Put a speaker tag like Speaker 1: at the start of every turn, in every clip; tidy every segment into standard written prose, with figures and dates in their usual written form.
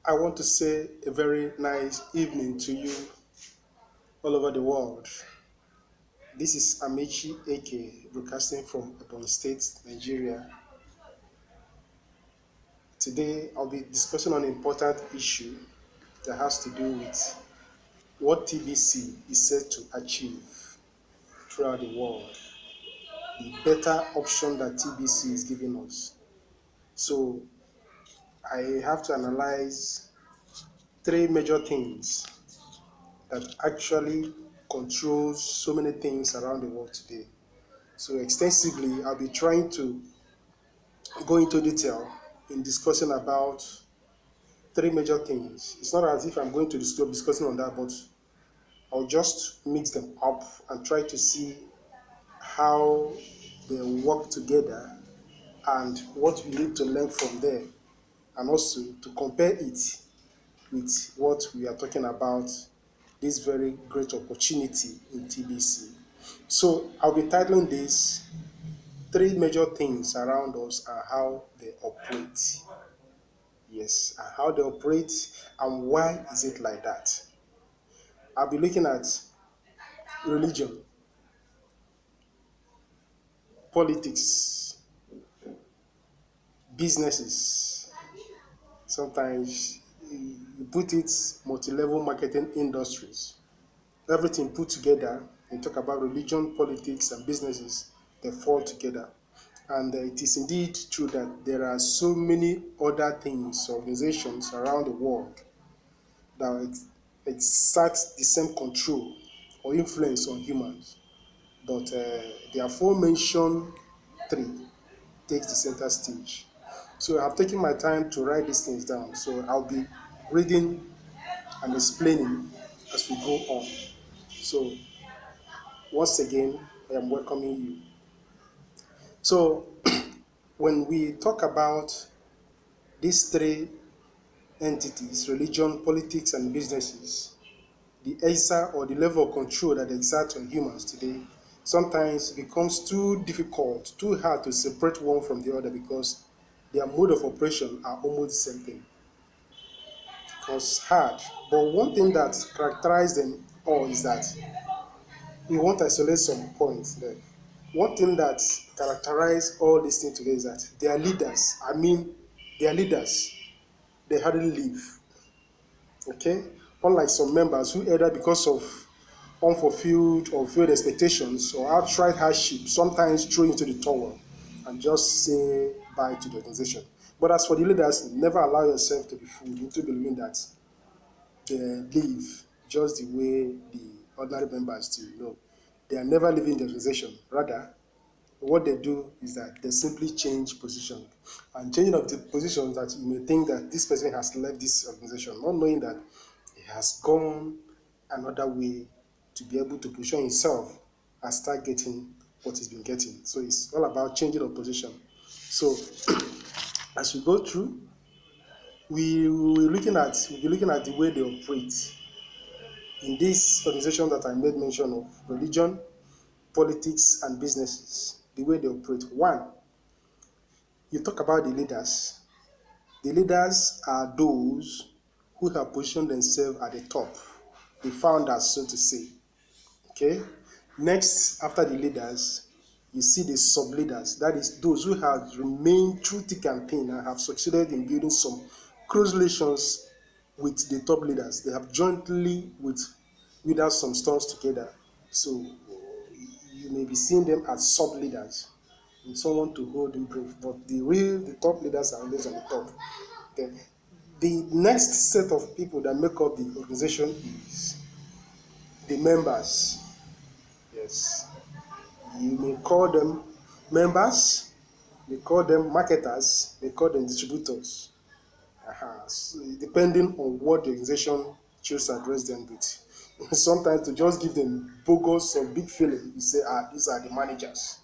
Speaker 1: I want to say a very nice evening to you all over the world. This is Amici AK broadcasting from Ebonyi State, Nigeria. Today I'll be discussing an important issue that has to do with what TBC is set to achieve throughout the world, the better option that TBC is giving us. So I have to analyze three major things that actually controls so many things around the world today. So extensively, I'll be trying to go into detail in discussing about three major things. It's not as if I'm going to discussing on that, but I'll just mix them up and try to see how they work together and what we need to learn from there, and also to compare it with what we are talking about, this very great opportunity in TBC. So I'll be titling this three major things around us and how they operate. Yes, and how they operate and why is it like that. I'll be looking at religion, politics, businesses. Sometimes you put it multi-level marketing industries. Everything put together, you talk about religion, politics, and businesses, they fall together. And it is indeed true that there are so many other things, organizations around the world that exert the same control or influence on humans. But the aforementioned three takes the center stage. So I've taken my time to write these things down. So I'll be reading and explaining as we go on. So once again, I am welcoming you. So when we talk about these three entities, religion, politics, and businesses, the exert or the level of control that they exert on humans today sometimes becomes too difficult, too hard to separate one from the other because their mode of operation are almost the same thing. It's hard. But one thing that characterizes them all is that we want to isolate some points there. One thing that characterizes all these things together is that they are leaders. They are leaders. They hardly leave. Okay? Unlike some members who either because of unfulfilled or failed expectations or outright hardship sometimes throw into the towel and just say bye to the organization. But as for the leaders, never allow yourself to be fooled into believing that they live just the way the ordinary members do. No, they are never leaving the organization. Rather, what they do is that they simply change position. And changing of the position that you may think that this person has left this organization, not knowing that he has gone another way to be able to position himself and start getting what he's been getting. So it's all about changing of position. So as we go through, we'll be looking at the way they operate in this organization that I made mention of: religion, politics, and businesses. The way they operate. One, you talk about the leaders. The leaders are those who have positioned themselves at the top, the founders, so to say. Okay. Next, after the leaders, you see the sub-leaders. That is those who have remained through thick and thin and have succeeded in building some close relations with the top leaders. They have jointly without some stones together. So you may be seeing them as sub-leaders and someone to hold in brief. But the top leaders are always on the top. Then the next set of people that make up the organization is the members. Yes. You may call them members, you may call them marketers, you may call them distributors. So depending on what the organization chooses to address them with. Sometimes to just give them bogus or big feeling, you say, these are the managers,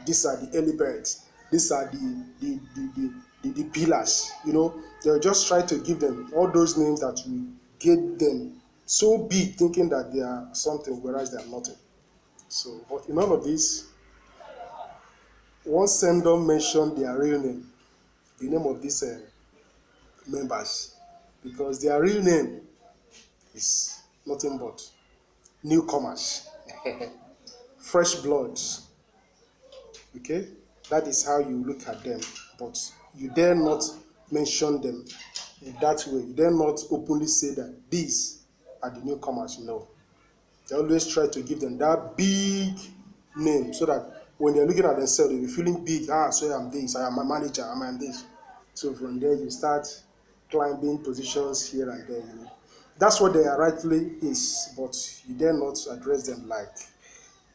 Speaker 1: these are the early birds, these are the pillars. They'll just try to give them all those names that will get them so big, thinking that they are something, whereas they are nothing. So, but in all of this, one sender mentioned their real name, the name of these members. because their real name is nothing but newcomers, fresh bloods. Okay, that is how you look at them, but you dare not mention them in that way. You dare not openly say that these are the newcomers. No, they always try to give them that big name so that when they're looking at themselves, they'll be feeling big. So I'm this, I am a manager, I am this. So from there, you start climbing positions here and there. That's what they are rightfully is, but you dare not address them like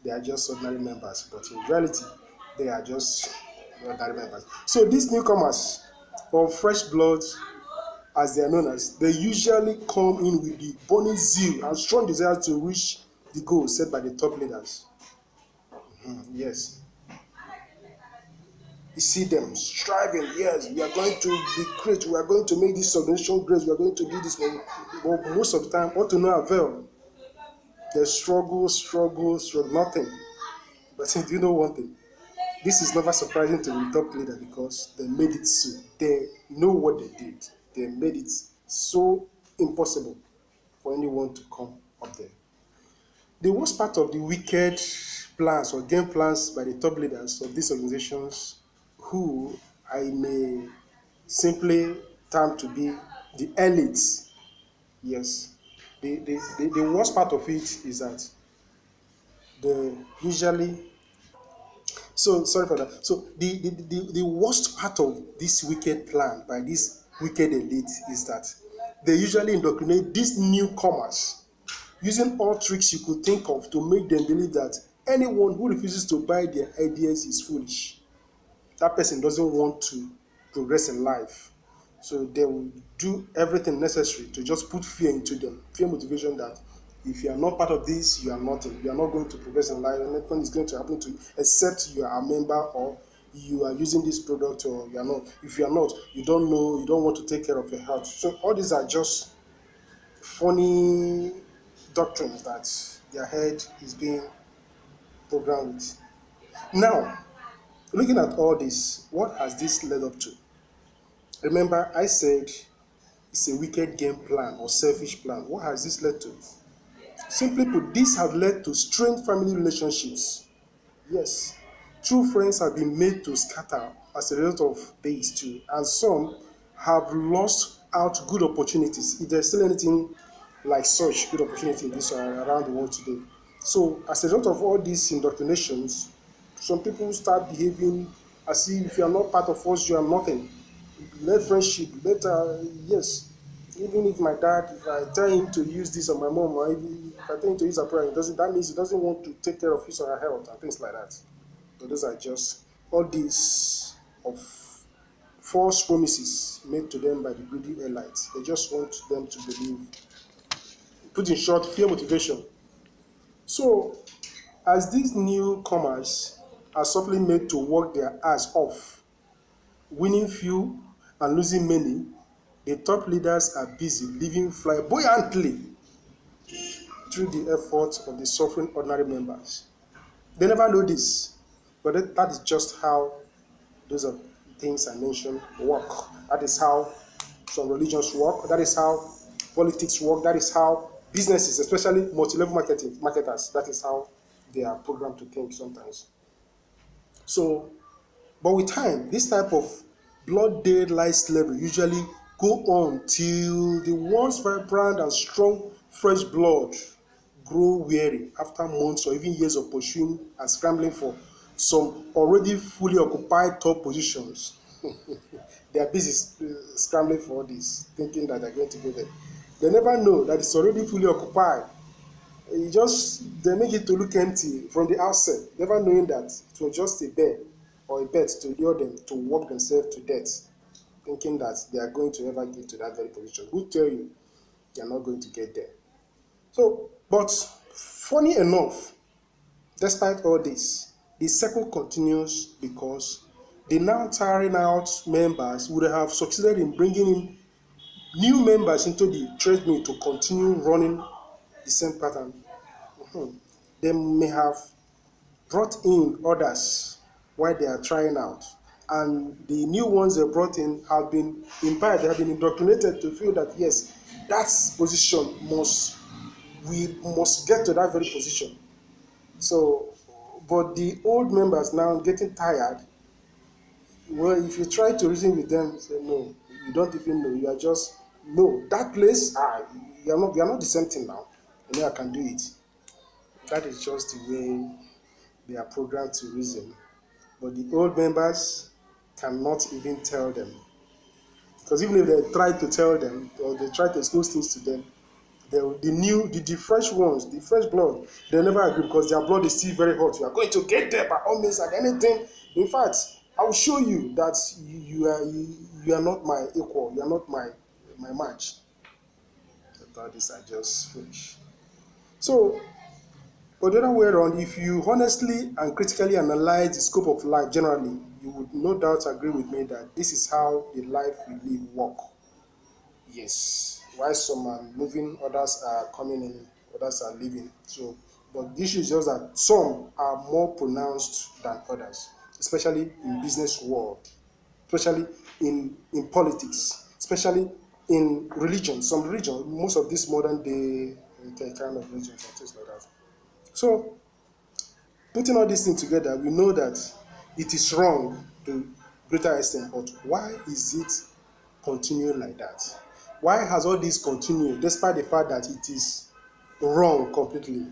Speaker 1: they are just ordinary members. But in reality, they are just ordinary members. So these newcomers, or fresh bloods, as they are known as, they usually come in with the burning zeal and strong desire to reach the goals set by the top leaders. Yes. You see them striving, yes, we are going to be great, we are going to make this organization great, we are going to do this. But most of the time, all to no avail. They struggle, nothing. But do you know one thing? This is never surprising to the top leader because they made it so. They know what they did. They made it so impossible for anyone to come up there. The worst part of the wicked plans or game plans by the top leaders of these organizations, who I may simply term to be the elites, yes, the worst part of it is that they usually, so sorry for that. So the worst part of this wicked plan by this wicked elite is that they usually indoctrinate these newcomers using all tricks you could think of to make them believe that anyone who refuses to buy their ideas is foolish. That person doesn't want to progress in life. So they will do everything necessary to just put fear into them, fear motivation that if you are not part of this, you are nothing. You are not going to progress in life, and nothing is going to happen to you except you are a member or you are using this product or you are not. If you are not, you don't know, you don't want to take care of your health. So all these are just funny doctrines that their head is being programmed with. Now, looking at all this, what has this led up to? Remember, I said it's a wicked game plan or selfish plan. What has this led to? Simply put, this has led to strained family relationships. Yes, true friends have been made to scatter as a result of this too, and some have lost out good opportunities. If there's still anything like such good opportunity in this around the world today. So as a result of all these indoctrinations, some people start behaving as if you are not part of us, you are nothing. Let friendship, yes. Even if my dad, if I tell him to use this on my mom, or if I tell him to use a prayer, that means he doesn't want to take care of his or her health and things like that. So those are just all these of false promises made to them by the greedy elites. They just want them to believe. Put in short, fear motivation. So as these newcomers are subtly made to work their ass off, winning few and losing many, the top leaders are busy living flamboyantly through the efforts of the suffering ordinary members. They never know this, but that is just how those are things I mentioned work. That is how some religions work. That is how politics work. That is how businesses, especially multi-level marketers, that is how they are programmed to think sometimes. So, but with time, this type of blood-dead light slavery usually go on till the once vibrant and strong fresh blood grow weary after months or even years of pursuing and scrambling for some already fully occupied top positions. They are busy scrambling for this, thinking that they're going to go there. They never know that it's already fully occupied. They make it to look empty from the outset, never knowing that it was just a bear or a bet to lure them to work themselves to death, thinking that they are going to ever get to that very position. Who tell you they are not going to get there? So, but funny enough, despite all this, the circle continues because the now tiring out members would have succeeded in bringing in new members into the treadmill to continue running the same pattern. They may have brought in others while they are trying out, and the new ones they brought in have been imbibed, they have been indoctrinated to feel that yes, that position we must get to that very position. So, but the old members now getting tired. Well, if you try to reason with them, say no, you don't even know. You are just no that place. You are not the same thing now. You know I can do it. That is just the way they are programmed to reason. But the old members cannot even tell them. Because even if they try to tell them or they try to expose things to them, the fresh ones, the fresh blood, they never agree because their blood is still very hot. You are going to get there by all means and anything. In fact, I will show you that you are not my equal. You are not my match. I thought these are just foolish. So, but the other way around, if you honestly and critically analyze the scope of life generally, you would no doubt agree with me that this is how the life we live work. Yes. While some are moving, others are coming in, others are leaving. So, but the issue is just that some are more pronounced than others, especially in business world, especially in politics, especially in religion. Some religion, most of this modern day kind of religion and things like that. So, putting all these things together, we know that it is wrong to greater extent, but why is it continuing like that? Why has all this continued despite the fact that it is wrong completely?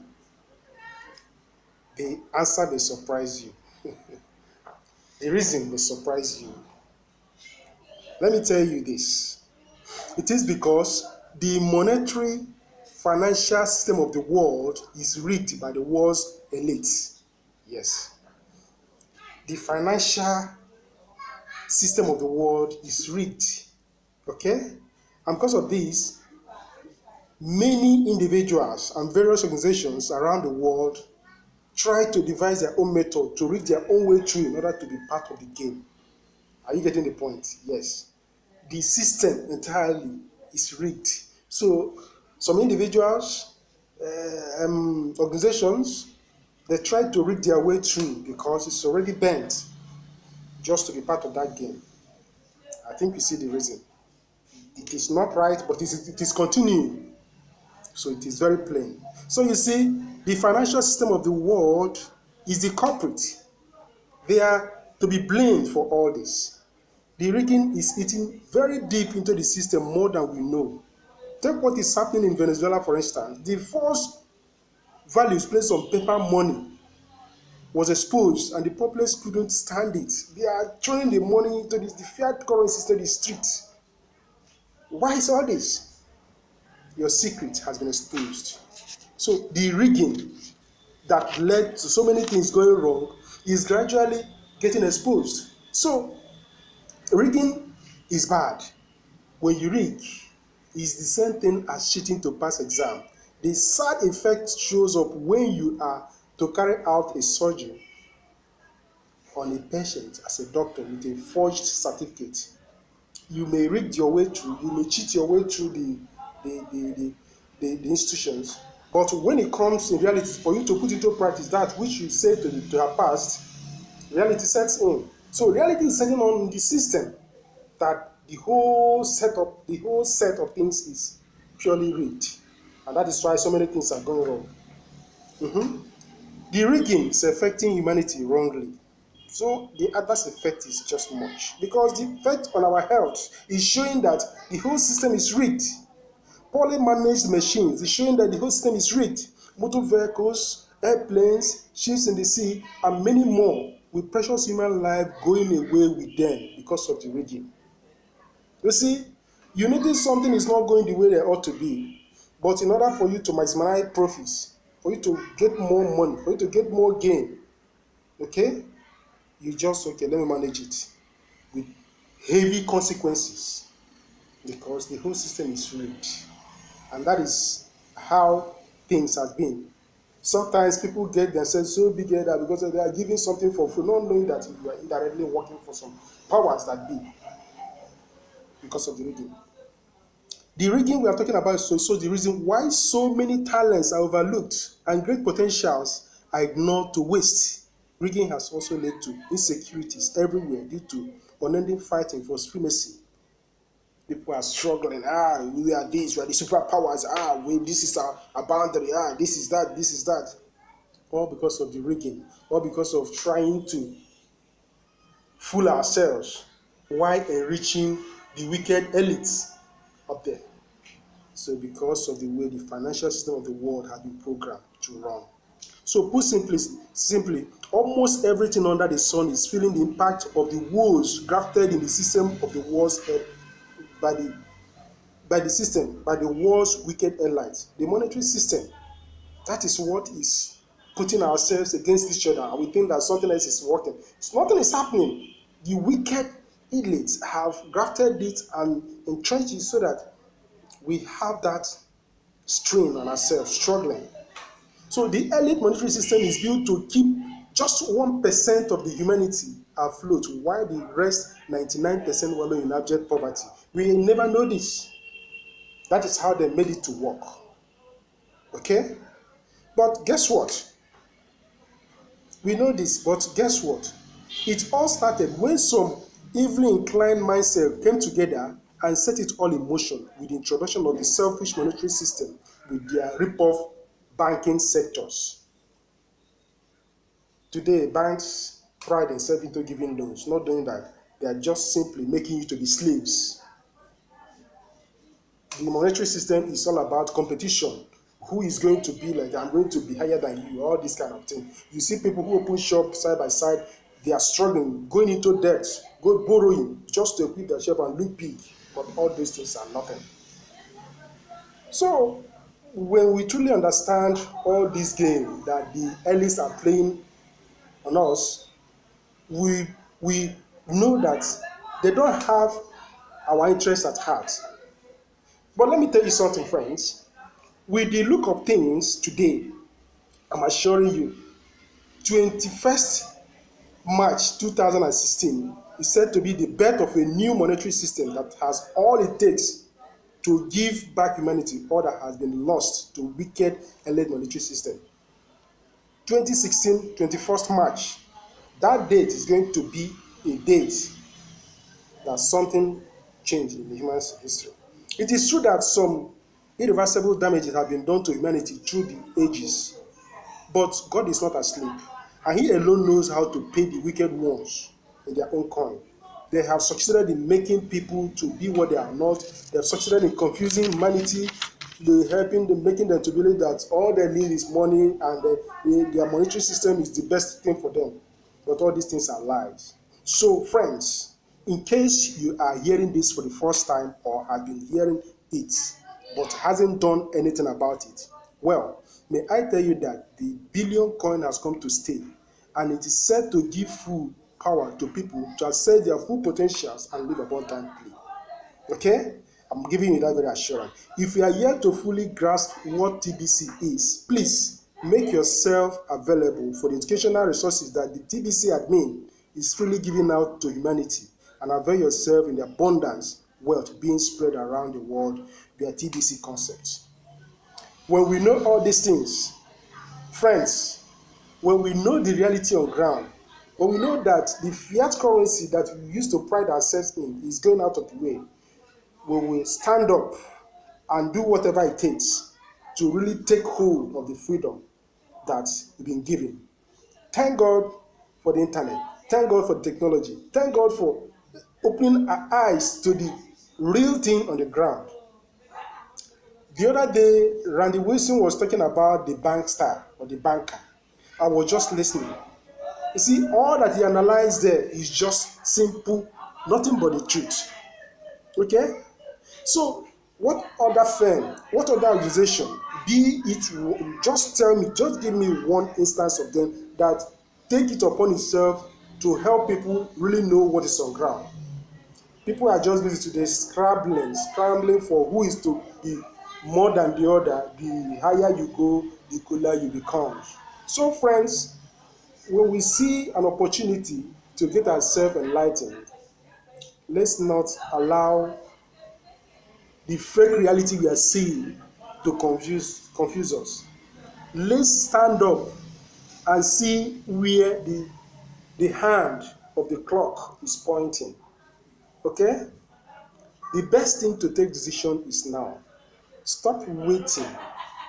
Speaker 1: The answer may surprise you. The reason may surprise you. Let me tell you this. It is because the monetary financial system of the world is rigged by the world's elite. Yes. The financial system of the world is rigged. Okay? And because of this, many individuals and various organizations around the world try to devise their own method to rig their own way through in order to be part of the game. Are you getting the point? Yes. The system entirely is rigged. So some individuals, organizations, they try to rig their way through because it's already bent just to be part of that game. I think you see the reason. It is not right, but it is continuing. So it is very plain. So you see, the financial system of the world is the culprit. They are to be blamed for all this. The rigging is eating very deep into the system more than we know. Take what is happening in Venezuela, for instance. The false values placed on paper money was exposed and the populace couldn't stand it. They are throwing the money into the fiat currency to the streets. Why is all this? Your secret has been exposed. So the rigging that led to so many things going wrong is gradually getting exposed. So rigging is bad. When you rig, it's the same thing as cheating to pass exam. The side effect shows up when you are to carry out a surgery on a patient as a doctor with a forged certificate. You may rig your way through, you may cheat your way through the institutions, but when it comes in reality for you to put into practice that which you say to have passed, reality sets in. So reality is setting on the system that the whole set of things is purely rigged, and that is why so many things are going wrong. The rigging is affecting humanity wrongly. So the adverse effect is just much because the effect on our health is showing that the whole system is rigged. Poorly managed machines is showing that the whole system is rigged. Motor vehicles, airplanes, ships in the sea, and many more with precious human life going away with them because of the rigging. You see, you notice something is not going the way they ought to be, but in order for you to maximize profits, for you to get more money, for you to get more gain, okay, you just, okay, let me manage it with heavy consequences because the whole system is rigged. And that is how things have been. Sometimes people get themselves so big headed because they are giving something for free, not knowing that you are indirectly working for some powers that be because of the rigging. The rigging we are talking about is so the reason why so many talents are overlooked and great potentials are ignored to waste. Rigging has also led to insecurities everywhere due to unending fighting for supremacy. People are struggling. We are this, we are the superpowers. This is our boundary. This is that, this is that. All because of the rigging, all because of trying to fool ourselves while enriching the wicked elites up there. So because of the way the financial system of the world has been programmed to run. So put simply, almost everything under the sun is feeling the impact of the woes grafted in the system of the world's head by the world's wicked elites. The monetary system, that is what is putting ourselves against each other, and we think that something else is working. Nothing is happening. The wicked elites have grafted it and entrenched it so that we have that strain on ourselves, struggling. So the elite monetary system is built to keep just 1% of the humanity afloat, while the rest 99% wallow in abject poverty. We never know this. That is how they made it to work. Okay? But guess what? We know this, but guess what? It all started when some evilly inclined mindset came together and set it all in motion with the introduction of the selfish monetary system with their rip-off banking sectors. Today, banks pride themselves into giving loans. Not doing that, they are just simply making you to be slaves. The monetary system is all about competition. Who is going to be like, I'm going to be higher than you, all this kind of thing. You see people who open shop side by side, they are struggling, going into debt, go borrowing just to equip their shop and look big. But all those things are nothing. So when we truly understand all this game that the elites are playing on us, we know that they don't have our interests at heart. But let me tell you something, friends. With the look of things today, I'm assuring you, 21st March 2016 is said to be the birth of a new monetary system that has all it takes to give back humanity all that has been lost to wicked elite monetary system. 2016, 21st March, that date is going to be a date that something changed in the human history. It is true that some irreversible damages have been done to humanity through the ages, but God is not asleep, and He alone knows how to pay the wicked ones in their own coin. They have succeeded in making people to be what they are not. They have succeeded in confusing humanity, making them to believe that all they need is money and their monetary system is the best thing for them. But all these things are lies. So, friends, in case you are hearing this for the first time or have been hearing it but hasn't done anything about it, well, may I tell you that the billion coin has come to stay, and it is said to give full power to people to access their full potentials and live abundantly. Okay? I'm giving you that very assurance. If you are yet to fully grasp what TBC is, please make yourself available for the educational resources that the TBC admin is freely giving out to humanity, and avail yourself in the abundance wealth being spread around the world via TBC concepts. When we know all these things, friends, when we know the reality on ground, when we know that the fiat currency that we used to pride ourselves in is going out of the way, we will stand up and do whatever it takes to really take hold of the freedom that we've been given. Thank God for the internet. Thank God for the technology. Thank God for opening our eyes to the real thing on the ground. The other day, Randy Wilson was talking about the bank star or the banker. I was just listening. You see, all that he analyzed there is just simple, nothing but the truth. Okay? So, what other firm, what other organization, be it, just tell me, just give me one instance of them that take it upon itself to help people really know what is on ground. People are just busy today scrambling for who is to be more than the other. The higher you go, the cooler you become. So, friends, when we see an opportunity to get ourselves enlightened, let's not allow the fake reality we are seeing to confuse us. Let's stand up and see where the hand of the clock is pointing. Okay? The best thing to take decision is now. Stop waiting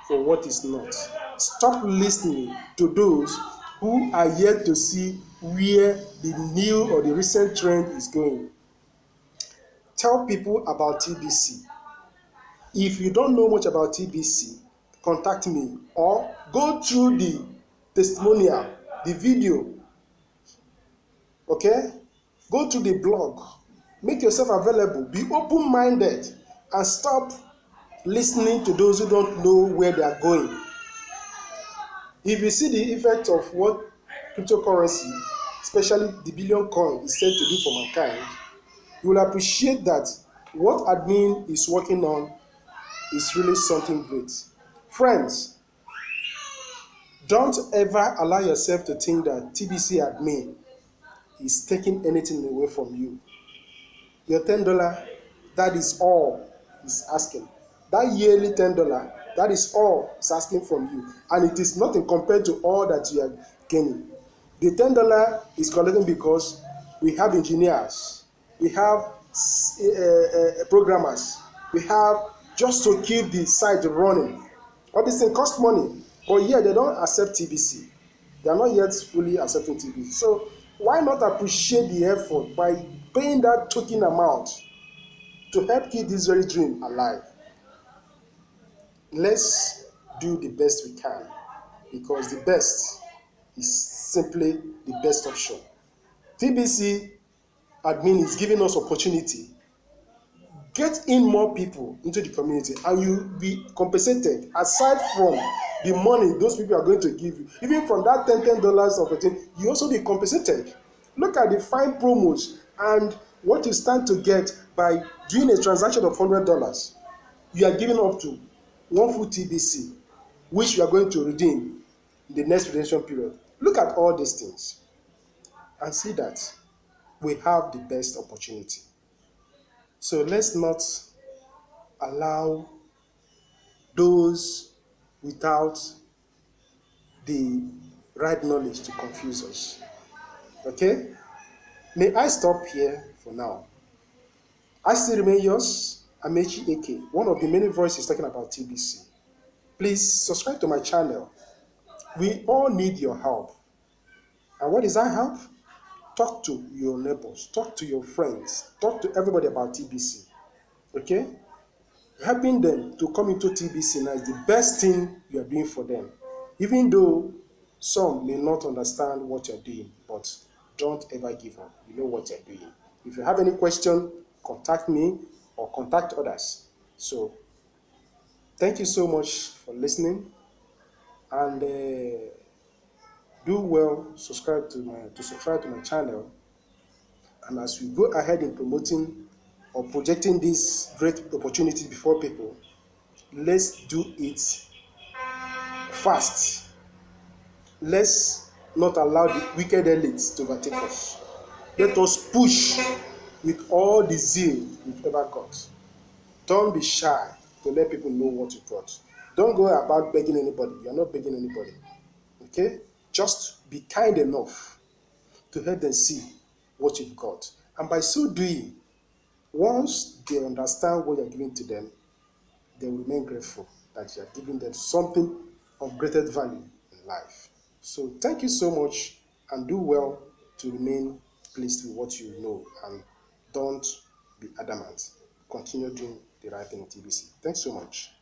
Speaker 1: for what is not. Stop listening to those who are yet to see where the new or the recent trend is going. Tell people about TBC. If you don't know much about TBC, contact me or go through the testimonial, the video, okay? Go to the blog. Make yourself available. Be open-minded and stop listening to those who don't know where they are going. If you see the effect of what cryptocurrency, especially the billion coin, is said to do for mankind, you will appreciate that what admin is working on is really something great. Friends, don't ever allow yourself to think that TBC admin is taking anything away from you. Your $10, that is all he's asking. That yearly $10, that is all he's asking from you. And it is nothing compared to all that you are gaining. The $10 is collecting because we have engineers, we have programmers, we have just to keep the site running. All these things cost money, but yeah, they don't accept TBC. They are not yet fully accepting TBC. So why not appreciate the effort by paying that token amount to help keep this very dream alive? Let's do the best we can, because the best is simply the best option. TBC admin is giving us opportunity. Get in more people into the community and you'll be compensated aside from the money those people are going to give you. Even from that $10 opportunity, you also be compensated. Look at the fine promos and what you stand to get by doing a transaction of $100. You are giving up to one full TBC, which you are going to redeem in the next redemption period. Look at all these things and see that we have the best opportunity. So let's not allow those without the right knowledge to confuse us. Okay? May I stop here for now? I still remain yours, Amechi Eke, one of the many voices talking about TBC. Please subscribe to my channel. We all need your help. And what is that help? Talk to your neighbors, talk to your friends, talk to everybody about TBC. Okay? Helping them to come into TBC now is the best thing you are doing for them. Even though some may not understand what you're doing, but don't ever give up. You know what you're doing. If you have any question, contact me or contact others. So, thank you so much for listening, and do well subscribe to my channel. And as we go ahead in promoting or projecting this great opportunity before people, let's do it fast. Let's not allow the wicked elites to overtake us. Let us push with all the zeal we've ever got. Don't be shy to let people know what you got. Don't go about begging anybody. You're not begging anybody. Okay? Just be kind enough to help them see what you've got. And by so doing, once they understand what you're giving to them, they will remain grateful that you are giving them something of greater value in life. So thank you so much, and do well to remain pleased with what you know, and don't be adamant. Continue doing the right thing in TBC. Thanks so much.